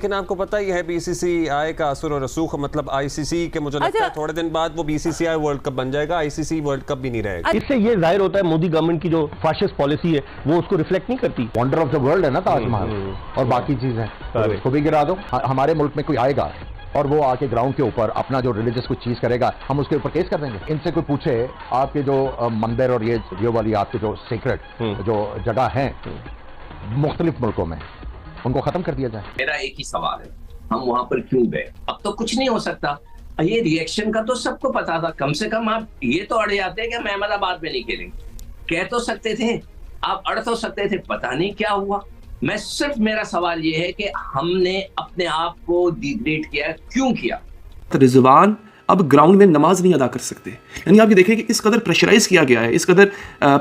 लेकिन आपको पता ही है बीसीसीआई का असर और रसूख, मतलब आईसीसी के मुझे लगता है थोड़े दिन बाद वो बीसीसीआई वर्ल्ड कप बन जाएगा, आईसीसी वर्ल्ड कप भी नहीं रहेगा। इससे ये जाहिर होता है मोदी गवर्नमेंट की जो फाशिस्ट पॉलिसी है वो उसको रिफ्लेक्ट नहीं करती। वंडर ऑफ द वर्ल्ड है ना ताजमहल और बाकी चीजें, तो इसको भी गिरा दो। हमारे मुल्क में कोई आएगा और वो आके ग्राउंड के ऊपर अपना जो रिलीजियस कोई चीज करेगा, हम उसके ऊपर केस कर देंगे। इनसे कोई पूछे आपके जो मंदिर और ये वाली आपके जो सीक्रेट जो जगह है मुख्तलिफ मुल्कों में, उनको खत्म कर दिया जाए। मेरा एक ही सवाल है, हम वहां पर क्यों गए? अब तो कुछ नहीं हो सकता। ये रिएक्शन का तो सबको पता था, कम से कम आप ये तो अड़ जाते हैं कि हम अहमदाबाद में नहीं खेलेंगे। कह तो सकते थे, आप अड़ तो सकते थे, पता नहीं क्या हुआ। मैं सिर्फ, मेरा सवाल ये है कि हमने अपने आप को डिग्रेड किया, क्यों किया? रिजवान अब ग्राउंड में नमाज नहीं अदा कर सकते। यानी आप ये देखें कि इस कदर प्रेशराइज किया गया है, इस कदर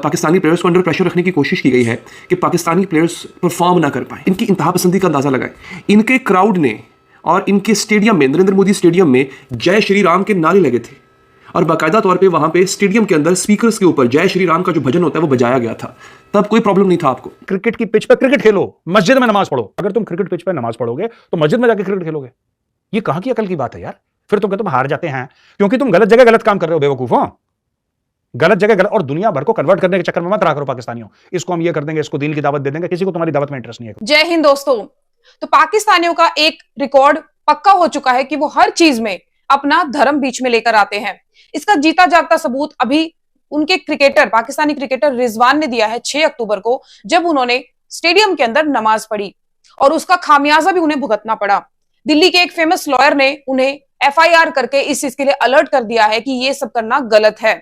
पाकिस्तानी प्लेयर्स को अंडर प्रेशर रखने की कोशिश की गई है कि पाकिस्तानी प्लेयर्स परफॉर्म ना कर पाए। इनकी इंतहा पसंदी का अंदाज़ा लगाएं। इनके क्राउड ने और इनके स्टेडियम में, नरेंद्र मोदी स्टेडियम में जय श्री राम के नारे लगे थे और बाकायदा तौर पे वहाँ पे स्टेडियम के अंदर स्पीकर्स के ऊपर जय श्री राम का जो भजन होता है वो बजाया गया था। तब कोई प्रॉब्लम नहीं था आपको। क्रिकेट की पिच पर क्रिकेट खेलो, मस्जिद में नमाज पढ़ो। अगर तुम क्रिकेट पिच पर नमाज पढ़ोगे तो मस्जिद में जाके क्रिकेट खेलोगे। ये कहां की अकल की बात है यार? फिर तुम हार जाते हैं क्योंकि तुम गलत जगह गलत काम कर रहे हो, बेवकूफों। गलत जगह गलत, और दुनिया भर को कन्वर्ट करने के चक्कर में मत रहा करो पाकिस्तानियों। इसको हम ये कर देंगे, इसको दीन की दावत दे देंगे, किसी को तुम्हारी दावत में इंटरेस्ट नहीं है। जय हिंद दोस्तों। तो पाकिस्तानियों का एक रिकॉर्ड पक्का हो चुका है कि वो हर चीज में अपना धर्म बीच में लेकर आते हैं। इसका जीता जागता सबूत अभी उनके क्रिकेटर, पाकिस्तानी क्रिकेटर रिजवान ने दिया है 6 अक्टूबर को, जब उन्होंने स्टेडियम के अंदर नमाज पढ़ी और उसका खामियाजा भी उन्हें भुगतना पड़ा। दिल्ली के एक फेमस लॉयर ने उन्हें एफआईआर करके इस चीज के लिए अलर्ट कर दिया है कि ये सब करना गलत है,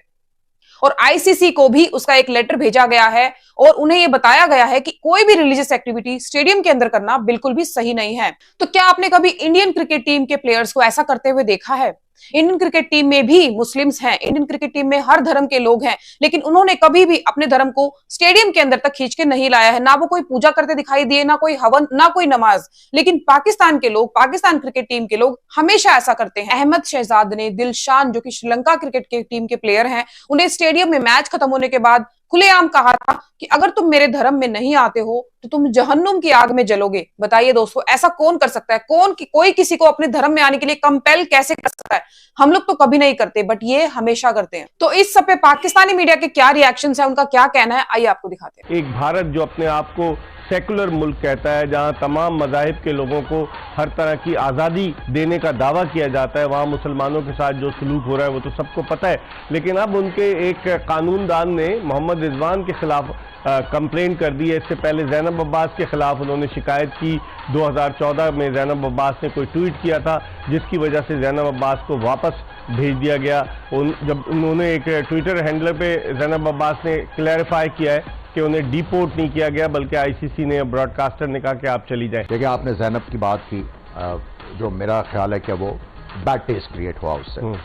और आईसीसी को भी उसका एक लेटर भेजा गया है और उन्हें यह बताया गया है कि कोई भी रिलीजियस एक्टिविटी स्टेडियम के अंदर करना बिल्कुल भी सही नहीं है। तो क्या आपने कभी इंडियन क्रिकेट टीम के प्लेयर्स को ऐसा करते हुए देखा है? इंडियन क्रिकेट टीम में भी मुस्लिम्स हैं, इंडियन क्रिकेट टीम में हर धर्म के लोग हैं, लेकिन उन्होंने कभी भी अपने धर्म को स्टेडियम के अंदर तक खींच के नहीं लाया है। ना वो कोई पूजा करते दिखाई दिए, ना कोई हवन, ना कोई नमाज। लेकिन पाकिस्तान के लोग, पाकिस्तान क्रिकेट टीम के लोग हमेशा ऐसा करते हैं। अहमद शहजाद ने, दिलशान जो कि श्रीलंका क्रिकेट के टीम के प्लेयर हैं, उन्हें स्टेडियम में मैच खत्म होने के बाद खुलेआम कहा था कि अगर तुम मेरे धर्म में नहीं आते हो तो तुम जहन्नुम की आग में जलोगे। बताइए दोस्तों, ऐसा कौन कर सकता है? कोई किसी को अपने धर्म में आने के लिए कंपेल कैसे कर सकता है? हम लोग तो कभी नहीं करते, बट ये हमेशा करते हैं। तो इस सब पे पाकिस्तानी मीडिया के क्या रिएक्शंस है, उनका क्या कहना है, आइए आपको दिखाते हैं। एक भारत जो अपने आप को सेकुलर मुल्क कहता है, जहां तमाम मज़ाहिब के लोगों को हर तरह की आज़ादी देने का दावा किया जाता है, वहां मुसलमानों के साथ जो सलूक हो रहा है वो तो सबको पता है। लेकिन अब उनके एक कानूनदान ने मोहम्मद रिजवान के खिलाफ कंप्लेन कर दी है। इससे पहले ज़ैनब अब्बास के खिलाफ उन्होंने शिकायत की। 2014 में ज़ैनब अब्बास ने कोई ट्वीट किया था जिसकी वजह से ज़ैनब अब्बास को वापस भेज दिया गया। जब उन्होंने एक ट्विटर हैंडलर पे ज़ैनब अब्बास ने क्लैरिफाई किया है कि उन्हें डिपोर्ट नहीं किया गया, बल्कि आईसीसी ने, ब्रॉडकास्टर ने कहा कि आप चली जाएं। देखिए, आपने ज़ैनब की बात की, जो मेरा ख्याल है कि वो बैड टेस्ट क्रिएट हुआ उससे,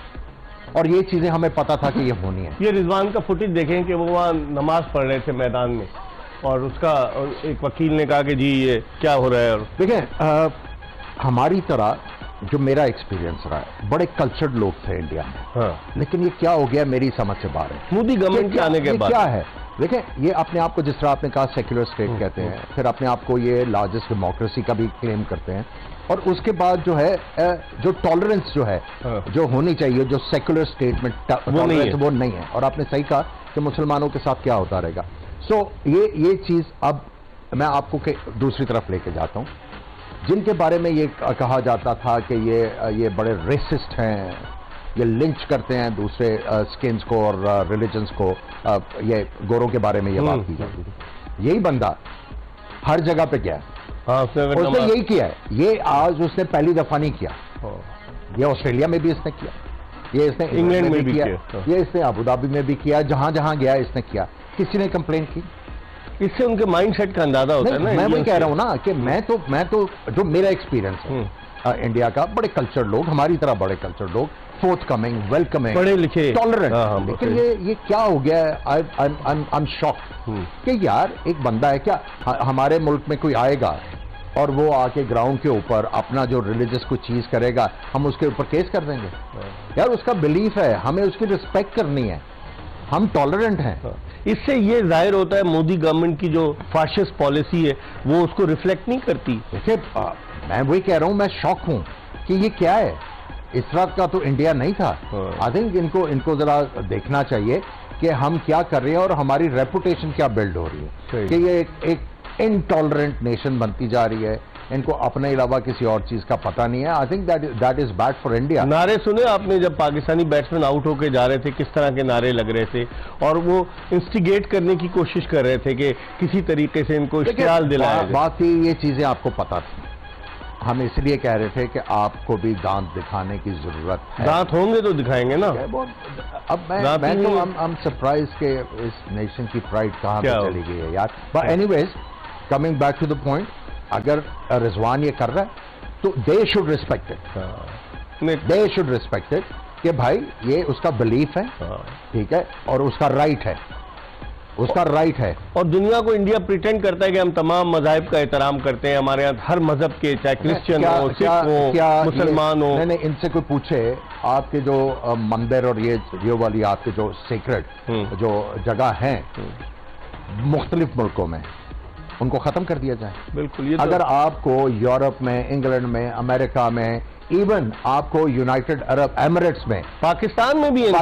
और ये चीजें हमें पता था कि ये होनी है। ये रिजवान का फुटेज देखें कि वो वहाँ नमाज पढ़ रहे थे मैदान में, और उसका एक वकील ने कहा कि जी ये क्या हो रहा है। और देखें, हमारी तरह जो मेरा एक्सपीरियंस रहा है, बड़े कल्चर्ड लोग थे इंडिया में। हाँ। लेकिन ये क्या हो गया मेरी समझ से बाहर है। मोदी गवर्नमेंट के आने के बाद क्या है? देखें, ये अपने आप को, जिस तरह आपने कहा, सेक्युलर स्टेट कहते हैं, फिर अपने आप को ये लार्जेस्ट डेमोक्रेसी का भी क्लेम करते हैं, और उसके बाद जो है जो टॉलरेंस जो है, जो होनी चाहिए, जो सेक्युलर स्टेट में टॉलरेंस वो नहीं है। और आपने सही कहा कि मुसलमानों के साथ क्या होता रहेगा। सो ये चीज अब मैं आपको दूसरी तरफ लेके जाता हूं, जिनके बारे में ये कहा जाता था कि ये बड़े रेसिस्ट हैं, ये लिंच करते हैं दूसरे स्किन्स को और रिलीजन्स को, ये गोरों के बारे में ये बात की जाती थी। यही बंदा हर जगह पे गया, उसने यही किया है। ये आज उसने पहली दफा नहीं किया, ये ऑस्ट्रेलिया में भी इसने किया, ये इसने इंग्लैंड में भी किया, ये इसने अबू धाबी में भी किया, जहां जहां गया इसने किया। किसी ने कंप्लेंट की? इससे उनके माइंडसेट का अंदाजा होता है ना। मैं वही कह रहा हूं ना कि मैं तो जो मेरा एक्सपीरियंस है इंडिया का, बड़े कल्चर लोग, हमारी तरह बड़े कल्चर लोग, फोर्थ कमिंग, वेलकमिंग, पढ़े लिखे, टॉलरेंट। लेकिन ये क्या हो गया है? आई एम शॉक्ड कि यार एक बंदा है, क्या हमारे मुल्क में कोई आएगा और वो आके ग्राउंड के ऊपर अपना जो रिलीजियस कोई चीज करेगा, हम उसके ऊपर केस कर देंगे? यार उसका बिलीफ है, हमें उसकी रिस्पेक्ट करनी है, हम टॉलरेंट हैं। इससे ये जाहिर होता है मोदी गवर्नमेंट की जो फाशिस्ट पॉलिसी है वो उसको रिफ्लेक्ट नहीं करती। देखिए मैं वही कह रहा हूं, मैं शॉक हूं कि ये क्या है, इस तरह का तो इंडिया नहीं था। आई थिंक इनको जरा देखना चाहिए कि हम क्या कर रहे हैं और हमारी रेपुटेशन क्या बिल्ड हो रही है कि ये एक इनटॉलरेंट नेशन बनती जा रही है, इनको अपने अलावा किसी और चीज का पता नहीं है। I think that is bad for India. नारे सुने आपने जब पाकिस्तानी बैट्समैन आउट होके जा रहे थे, किस तरह के नारे लग रहे थे, और वो इंस्टिगेट करने की कोशिश कर रहे थे कि किसी तरीके से इनको इश्तियाल दिलाया जाए। बाकी ये चीजें आपको पता थी, हम इसलिए कह रहे थे कि आपको भी दांत दिखाने की जरूरत है। दांत होंगे तो दिखाएंगे ना। अब मैं तो हम सरप्राइज के इस नेशन की प्राइड कहां पे चली गई है यार। But anyways, coming back to the point, अगर रिजवान ये कर रहा है तो they should respect it, they should respect it कि भाई ये उसका बिलीफ है, ठीक है, और उसका राइट है, उसका राइट है। और दुनिया को इंडिया प्रिटेंड करता है कि हम तमाम मज़ाहिब का एहतराम करते हैं, हमारे यहाँ हर मजहब के, चाहे क्रिश्चियन हो, सिख हो, मुसलमान हो। नहीं, इनसे कोई पूछे आपके जो मंदिर और ये वाली आपके जो सीक्रेट जो जगह हैं मुख्तलिफ मुल्कों में, उनको खत्म कर दिया जाए। बिल्कुल। ये अगर आपको यूरोप में, इंग्लैंड में, अमेरिका में, इवन आपको यूनाइटेड अरब एमिरेट्स में, पाकिस्तान में भी है,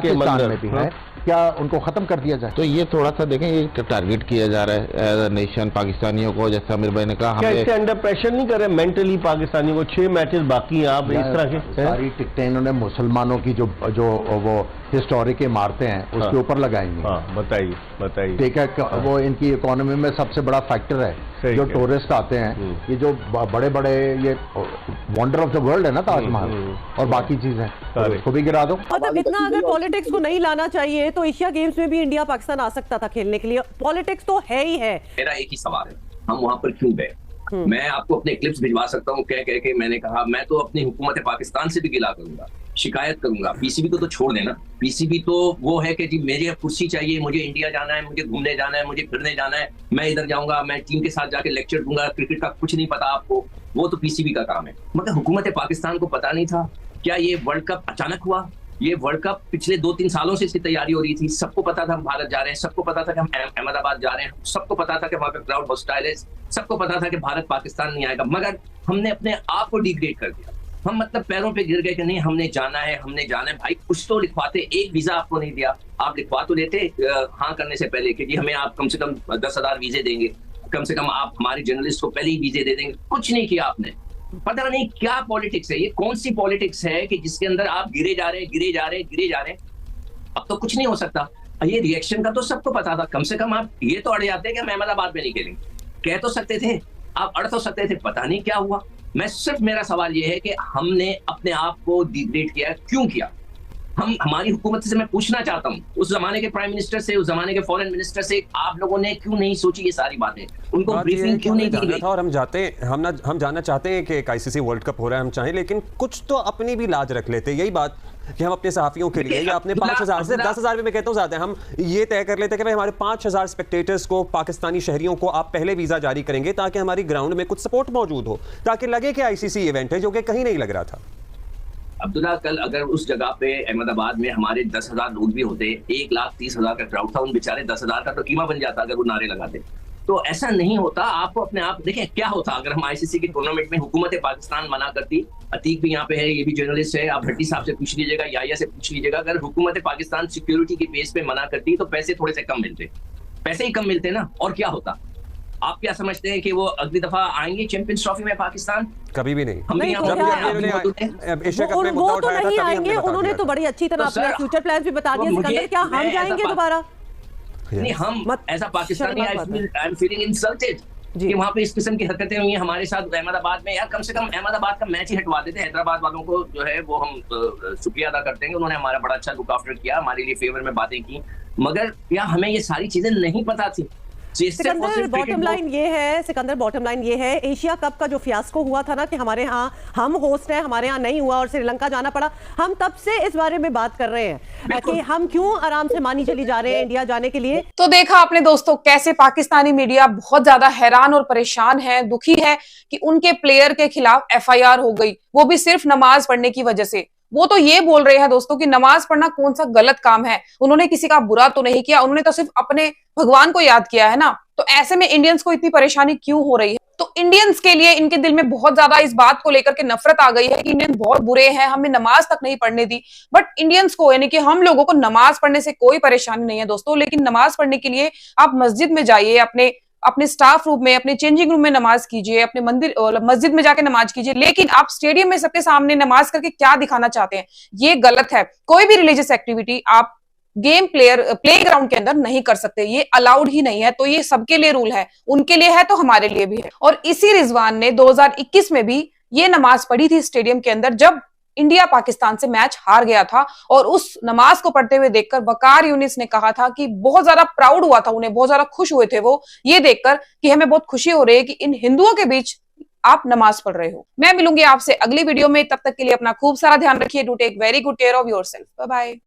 क्या उनको खत्म कर दिया जाए? तो ये थोड़ा सा देखें, ये टारगेट किया जा रहा है एज अ नेशन पाकिस्तानियों को, जैसा आमिर भाई ने कहा। क्या इससे अंडर प्रेशर नहीं कर रहे मेंटली पाकिस्तानियों को? 6 मैचेस बाकी हैं, आप इस तरह के सारी टिकटें इन्होंने मुसलमानों की जो वो हिस्टोरिक इमारतें हैं उसके ऊपर लगाएंगे। बताइए। ठीक है, वो इनकी इकोनॉमी में सबसे बड़ा फैक्टर है। जो टूरिस्ट आते हैं, ये जो बड़े बड़े ये वंडर ऑफ द वर्ल्ड है ना ताजमहल और बाकी चीजें, उसको भी गिरा दो। मतलब इतना अगर पॉलिटिक्स को नहीं लाना चाहिए तो एशिया गेम्स में भी इंडिया पाकिस्तान आ सकता था खेलने के लिए। पॉलिटिक्स तो है ही है। मेरा एक ही सवाल है, हम वहां पर क्यों गए? मैं आपको अपने क्लिप्स भिजवा सकता हूँ, कह के मैंने कहा मैं तो अपनी हुकूमत पाकिस्तान से भी गिला करूंगा, शिकायत करूंगा। पीसीबी को तो छोड़ देना, पीसीबी तो वो है कि जी मेरी कुर्सी चाहिए, मुझे इंडिया जाना है, मुझे घूमने जाना है, मुझे फिरने जाना है, मैं इधर जाऊंगा, मैं टीम के साथ जाके लेक्चर दूंगा, क्रिकेट का कुछ नहीं पता आपको, वो तो पीसीबी का काम है। मगर हुकूमत पाकिस्तान को पता नहीं था क्या ये वर्ल्ड कप अचानक हुआ? ये वर्ल्ड कप पिछले 2-3 सालों से इसकी तैयारी हो रही थी। सबको पता था हम भारत जा रहे हैं, सबको पता था कि हम अहमदाबाद जा रहे हैं, सबको पता था कि वहां पे क्राउड हॉस्टाइल है, सबको पता था कि भारत पाकिस्तान नहीं आएगा। मगर हमने अपने आप को डिग्रेड कर दिया। हम मतलब पैरों पे गिर गए कि नहीं हमने जाना है, हमने जाना है। भाई कुछ तो लिखवाते, एक वीजा आपको नहीं दिया, आप लिखवा तो लेते हाँ करने से पहले कि जी हमें आप कम से कम 10,000 वीजे देंगे, कम से कम आप हमारे जर्नलिस्ट को पहले ही वीजे दे देंगे। कुछ नहीं किया आपने। पता नहीं क्या पॉलिटिक्स है ये, कौन सी पॉलिटिक्स है कि जिसके अंदर आप गिरे जा रहे हैं। अब तो कुछ नहीं हो सकता। ये रिएक्शन का तो सबको पता था, कम से कम आप ये तो अड़ जाते कि हम अहमदाबाद में नहीं खेलेंगे, कह तो सकते थे, आप अड़ तो सकते थे। पता नहीं क्या हुआ। मैं सिर्फ, मेरा सवाल ये है कि हमने अपने आप को डिग्रेड किया, क्यों किया? हम हमारी हुकूमत से मैं पूछना चाहता हूँ, उस जमाने के प्राइम मिनिस्टर से, उस जमाने के फॉरेन मिनिस्टर से, आप लोगों ने क्यों नहीं सोची ये सारी बातें? उनको ब्रीफिंग क्यों नहीं दी गई? और हम जानना चाहते हैं कि एक आईसीसी वर्ल्ड कप हो रहा है, हम चाहें, लेकिन कुछ तो अपनी भी लाज रख लेते। यही बात कि हम अपने सहाफियों के लिए या अपने 5,000 से 10,000 भी मैं कहता हूँ ज्यादा, हम ये तय कर लेते हैं कि भाई हमारे 5,000 स्पेक्टेटर्स को, पाकिस्तानी शहरियों को आप पहले वीजा जारी करेंगे ताकि हमारी ग्राउंड में कुछ सपोर्ट मौजूद हो, ताकि लगे कि आईसीसी इवेंट है, जो कि कहीं नहीं लग रहा था। अब्दुल्ला, कल अगर उस जगह पे अहमदाबाद में हमारे 10,000 लोग भी होते, 1,30,000 का क्राउड था, उन बेचारे 10,000 का तो कीमा बन जाता अगर वो नारे लगाते। तो ऐसा नहीं होता। आपको अपने आप देखें क्या होता अगर हम आईसीसी के टूर्नामेंट में हुकूमत पाकिस्तान मना करती। अतीक भी यहाँ पे है, ये भी जर्नलिस्ट है, आप भट्टी साहब से पूछ लीजिएगा, याया से पूछ लीजिएगा। अगर हुकूमत पाकिस्तान सिक्योरिटी के बेस पे मना करती तो पैसे थोड़े से कम मिलते, पैसे ही कम मिलते ना, और क्या होता? आप क्या समझते हैं कि वो अगली दफा आएंगे चैंपियंस ट्रॉफी में पाकिस्तान? कभी भी नहीं। वो तो नहीं आएंगे। उन्होंने तो बड़ी अच्छी तरह अपने फ्यूचर प्लान भी बता दिए। सिकंदर, क्या हम जाएंगे दोबारा? नहीं, हम as a Pakistani I am feeling insulted कि वहां पे इस किस्म की हरकतें हुई हैं हमारे साथ अहमदाबाद में। यार कम से कम अहमदाबाद का मैच ही हटवा देते। हैदराबाद वालों को जो है वो हम शुक्रिया अदा करते हैं, उन्होंने हमारा बड़ा अच्छा लुक आफ्टर किया, हमारे लिए फेवर में बातें की। मगर यार हमें ये सारी चीजें नहीं पता थी। सिकंदर, बॉटम लाइन ये है, एशिया कप का जो फियास्को हुआ था ना कि हमारे यहाँ हम होस्ट हैं, हमारे यहाँ नहीं हुआ और श्रीलंका जाना पड़ा, हम तब से इस बारे में बात कर रहे हैं कि हम क्यों आराम से मानी चली जा रहे हैं इंडिया जाने के लिए। तो देखा आपने दोस्तों कैसे पाकिस्तानी मीडिया बहुत ज्यादा हैरान और परेशान है, दुखी है कि उनके प्लेयर के खिलाफ एफआईआर हो गई, वो भी सिर्फ नमाज पढ़ने की वजह से। वो तो ये बोल रहे हैं दोस्तों कि नमाज पढ़ना कौन सा गलत काम है, उन्होंने किसी का बुरा तो नहीं किया, उन्होंने तो सिर्फ अपने भगवान को याद किया है ना। तो ऐसे में इंडियंस को इतनी परेशानी क्यों हो रही है? तो इंडियंस के लिए इनके दिल में बहुत ज्यादा इस बात को लेकर के नफरत आ गई है कि इंडियन बहुत बुरे हैं, हमें नमाज तक नहीं पढ़ने दी। बट इंडियंस को यानी कि हम लोगों को नमाज पढ़ने से कोई परेशानी नहीं है दोस्तों, लेकिन नमाज पढ़ने के लिए आप मस्जिद में जाइए, अपने स्टाफ रूम में, अपने चेंजिंग रूम में नमाज कीजिए, अपने मस्जिद में जाके नमाज कीजिए। लेकिन आप स्टेडियम में सबके सामने नमाज करके क्या दिखाना चाहते हैं? ये गलत है। कोई भी रिलीजियस एक्टिविटी आप प्ले ग्राउंड के अंदर नहीं कर सकते, ये अलाउड ही नहीं है। तो ये सबके लिए रूल है, उनके लिए है तो हमारे लिए भी है। और इसी रिजवान ने 2021 में भी ये नमाज पढ़ी थी स्टेडियम के अंदर, जब इंडिया पाकिस्तान से मैच हार गया था। और उस नमाज को पढ़ते हुए देखकर वकार यूनिस ने कहा था कि बहुत ज्यादा प्राउड हुआ था उन्हें, बहुत ज्यादा खुश हुए थे वो ये देखकर कि हमें बहुत खुशी हो रही है कि इन हिंदुओं के बीच आप नमाज पढ़ रहे हो। मैं मिलूंगी आपसे अगली वीडियो में, तब तक के लिए अपना खूब सारा ध्यान रखिए। Do take very good care of yourself. Bye bye.